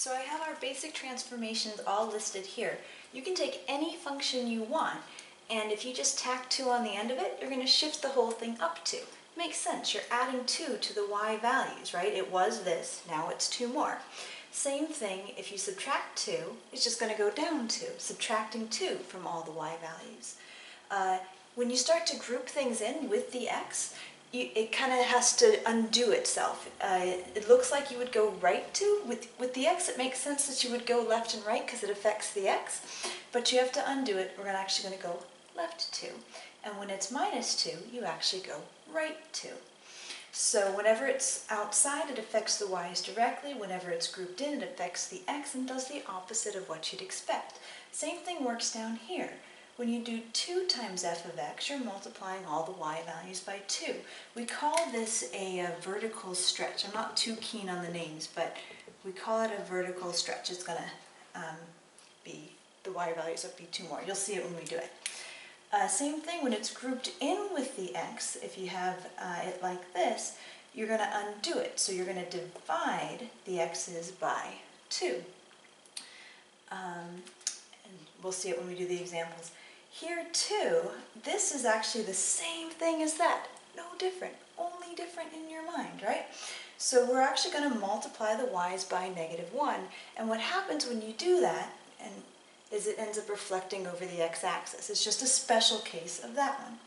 So I have our basic transformations all listed here. You can take any function you want, and if you just tack 2 on the end of it, you're going to shift the whole thing up 2. Makes sense, you're adding 2 to the y values, right? It was this, now it's 2 more. Same thing, if you subtract 2, it's just going to go down 2, subtracting 2 from all the y values. When you start to group things in with the x, it kind of has to undo itself. It looks like you would go right 2. With the x, it makes sense that you would go left and right because it affects the x, but you have to undo it. We're actually going to go left 2. And when it's minus 2, you actually go right 2. So whenever it's outside, it affects the y's directly. Whenever it's grouped in, it affects the x and does the opposite of what you'd expect. Same thing works down here. When you do 2 times f of x, you're multiplying all the y values by 2. We call this a vertical stretch. I'm not too keen on the names, but we call it a vertical stretch. It's going to be, the y values will be 2 more. You'll see it when we do it. Same thing when it's grouped in with the x. If you have it like this, you're going to undo it. So you're going to divide the x's by 2. And we'll see it when we do the examples. Here too, this is actually the same thing as that. No different, only different in your mind, right? So we're actually going to multiply the y's by -1. And what happens when you do that is it ends up reflecting over the x-axis. It's just a special case of that one.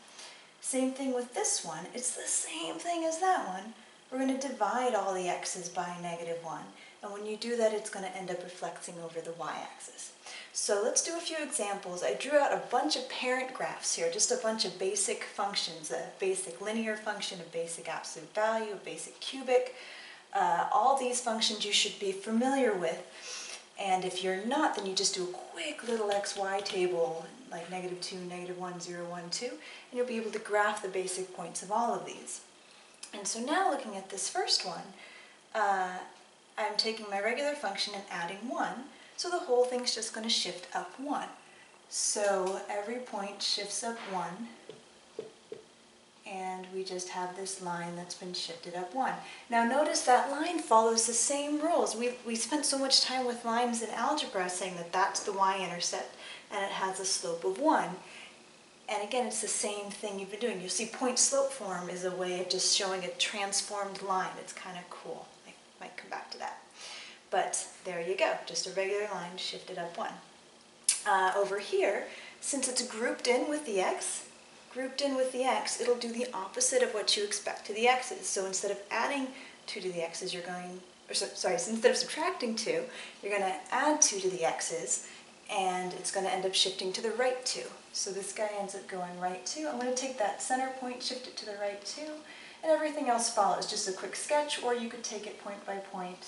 Same thing with this one. It's the same thing as that one. We're going to divide all the x's by -1. And when you do that, it's going to end up reflecting over the y-axis. So let's do a few examples. I drew out a bunch of parent graphs here, just a bunch of basic functions, a basic linear function, a basic absolute value, a basic cubic. All these functions you should be familiar with. And if you're not, then you just do a quick little xy table, like -2, -1, 0, 1, 2, and you'll be able to graph the basic points of all of these. And so now looking at this first one, I'm taking my regular function and adding 1, so the whole thing's just going to shift up 1. So every point shifts up 1, and we just have this line that's been shifted up 1. Now notice that line follows the same rules. We spent so much time with lines in algebra saying that that's the y-intercept, and it has a slope of 1. And again, it's the same thing you've been doing. You see, point-slope form is a way of just showing a transformed line. It's kind of cool. I might come back to that. But there you go, just a regular line shifted up 1. Over here, since it's grouped in with the x, it'll do the opposite of what you expect to the x's. So instead of adding 2 to the x's, you're going, so instead of subtracting 2, you're going to add 2 to the x's, and it's going to end up shifting to the right 2. So this guy ends up going right 2. I'm going to take that center point, shift it to the right 2, and everything else follows. Just a quick sketch, or you could take it point by point,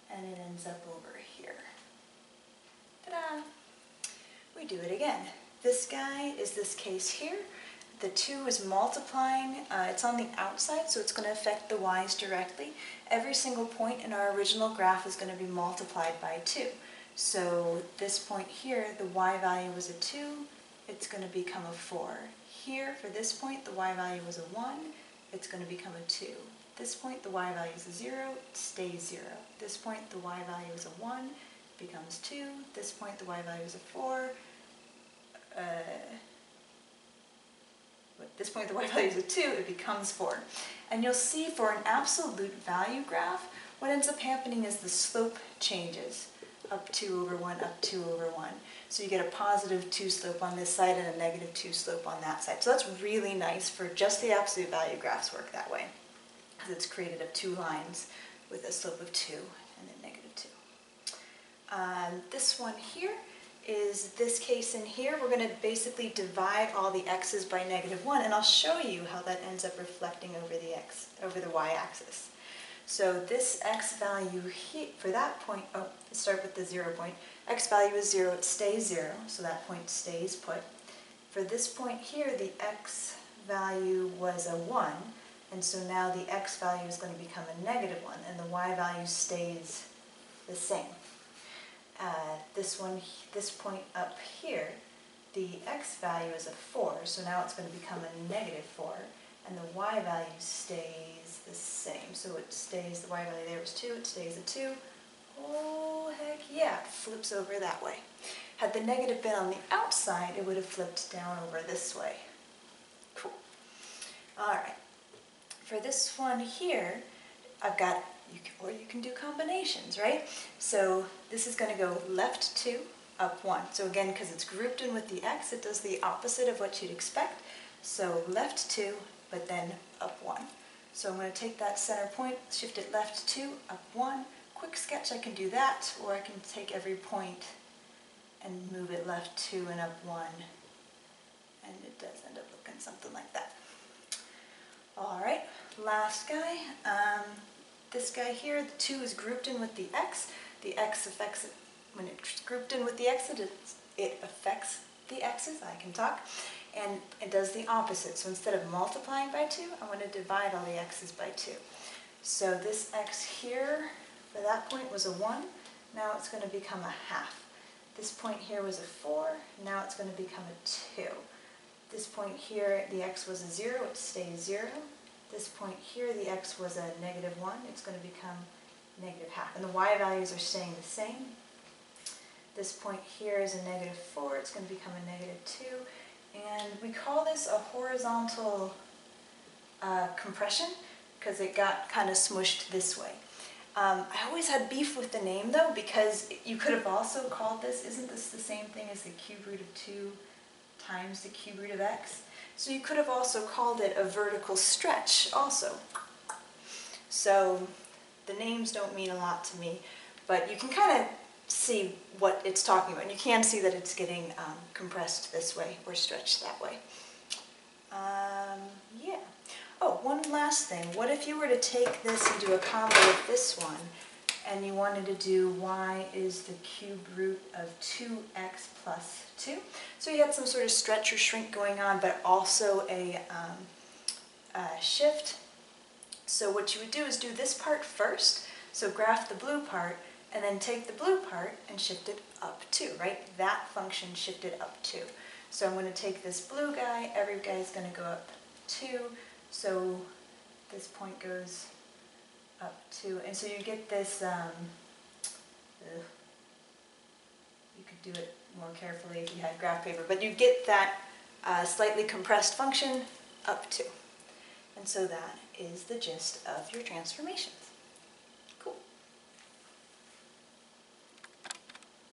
and it ends up over here. Ta-da! We do it again. This guy is this case here. The 2 is multiplying. It's on the outside, so it's going to affect the y's directly. Every single point in our original graph is going to be multiplied by 2. So this point here, the y value was a 2. It's going to become a 4. Here, for this point, the y value was a 1. It's going to become a 2. This point, the y value is a 0, it stays 0. This point, the y value is a 1, becomes 2. This point, the y value is a 4. At this point, the y value is a 2, it becomes 4. And you'll see for an absolute value graph, what ends up happening is the slope changes. Up 2 over 1, up 2 over 1. So you get a positive 2 slope on this side and a negative 2 slope on that side. So that's really nice for just the absolute value graphs work that way, because it's created of 2 lines with a slope of 2 and a negative 2. This one here is this case in here. We're going to basically divide all the x's by -1, and I'll show you how that ends up reflecting over the y-axis. So this x value here, for that point, let's start with the 0 point. X value is 0, it stays 0, so that point stays put. For this point here, the x value was a 1, and so now the x value is going to become a -1, and the y value stays the same. This point up here, the x value is a 4, so now it's going to become a -4, and the y value stays the same. So it stays, the y value there was 2, it stays a 2, whole that flips over that way. Had the negative been on the outside, it would have flipped down over this way. Cool. All right. For this one here, I've got, you can do combinations, right? So this is going to go left 2, up 1. So again, because it's grouped in with the x, it does the opposite of what you'd expect. So left 2, but then up 1. So I'm going to take that center point, shift it left 2, up 1. Quick sketch, I can do that, or I can take every point and move it left 2 and up 1. And it does end up looking something like that. All right, last guy. This guy here, the 2 is grouped in with the x. The x affects it. When it's grouped in with the x, it affects the x's. I can talk. And it does the opposite. So instead of multiplying by 2, I'm going to divide all the x's by 2. So this x here, for that point, was a 1. Now it's going to become a half. This point here was a 4. Now it's going to become a 2. This point here, the x was a 0. It stays 0. This point here, the x was a negative 1. It's going to become negative half. And the y values are staying the same. This point here is a negative 4. It's going to become a negative 2. And we call this a horizontal compression because it got kind of smushed this way. I always had beef with the name though, because you could have also called this, isn't this the same thing as the cube root of 2 times the cube root of x? So you could have also called it a vertical stretch also. So the names don't mean a lot to me, but you can kind of see what it's talking about. And you can see that it's getting compressed this way or stretched that way. Yeah. Oh, one last thing. What if you were to take this and do a combo with this one, and you wanted to do y is the cube root of 2x plus 2? So you had some sort of stretch or shrink going on, but also a shift. So what you would do is do this part first. So graph the blue part, and then take the blue part and shift it up 2, right? That function shifted up 2. So I'm going to take this blue guy, every guy is going to go up 2, so this point goes up 2, and so you get this, you could do it more carefully if you had graph paper, but you get that slightly compressed function up 2. And so that is the gist of your transformations.